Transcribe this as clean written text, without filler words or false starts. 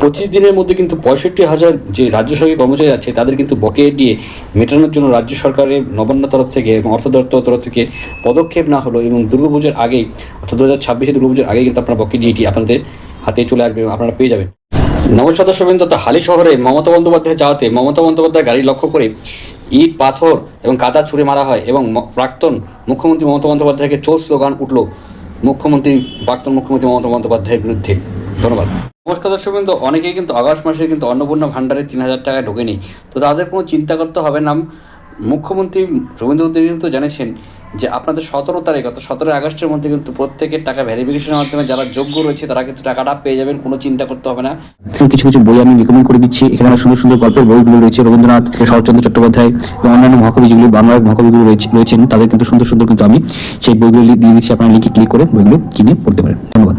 25 দিনের মধ্যে কিন্তু 65,000 যে রাজ্য সরকারি কর্মচারী আছে তাদের কিন্তু বকেয়া দিয়ে মেটানোর জন্য রাজ্য সরকারের নবান্ন তরফ থেকে এবং অর্থ দপ্তর তরফ থেকে পদক্ষেপ না হলো এবং দুর্গাপুজোর আগেই অর্থাৎ 2026 দুর্গাপুজোর আগেই কিন্তু আপনার বকেয়া ডিএটি আপনাদের হাতে চলে আসবে এবং আপনারা পেয়ে যাবেন। নগর সদস্যবৃন্দ তথা হালি শহরে মমতা বন্দ্যোপাধ্যায় যাওয়াতে মমতা বন্দ্যোপাধ্যায় গাড়ি লক্ষ্য করে ইট পাথর এবং কাদা ছুঁড়ে মারা হয় এবং প্রাক্তন মুখ্যমন্ত্রী মমতা বন্দ্যোপাধ্যায়কে চোর স্লোগান উঠল প্রাক্তন মুখ্যমন্ত্রী মমতা বন্দ্যোপাধ্যায়ের বিরুদ্ধে। ধন্যবাদ। নমস্কার দর্শকবৃন্দ, অনেকেই কিন্তু আগস্ট মাসে কিন্তু অন্নপূর্ণা ভাণ্ডারে 3,000 টাকা ঢোকেনি, তো তাদের কোনো চিন্তা করতে হবে না। মুখ্যমন্ত্রী রবীন্দ্র দেব কিন্তু জানিয়েছেন যে আপনাদের 17 তারিখ অর্থাৎ 17 আগস্টের মধ্যে কিন্তু প্রত্যেকের টাকা ভেরিফিকেশনের মাধ্যমে যারা যোগ্য রয়েছে তারা কিন্তু টাকাটা পেয়ে যাবেন, কোনো চিন্তা করতে হবে না। কিছু কিছু বই আমি রিকমেন্ড করে দিচ্ছি, এখানে সুন্দর সুন্দর গল্পের বইগুলো রয়েছে। রবীন্দ্রনাথ, শরৎচন্দ্র চট্টোপাধ্যায় এবং অন্যান্য মহাকবি যেগুলি বাংলার মহাকবিগুলো রয়েছেন তাদের কিন্তু সুন্দর সুন্দর কিন্তু আমি সেই বইগুলো দিয়ে দিচ্ছি, আপনারা লিঙ্কে ক্লিক করে বইগুলো কিনে পড়তে পারেন। ধন্যবাদ।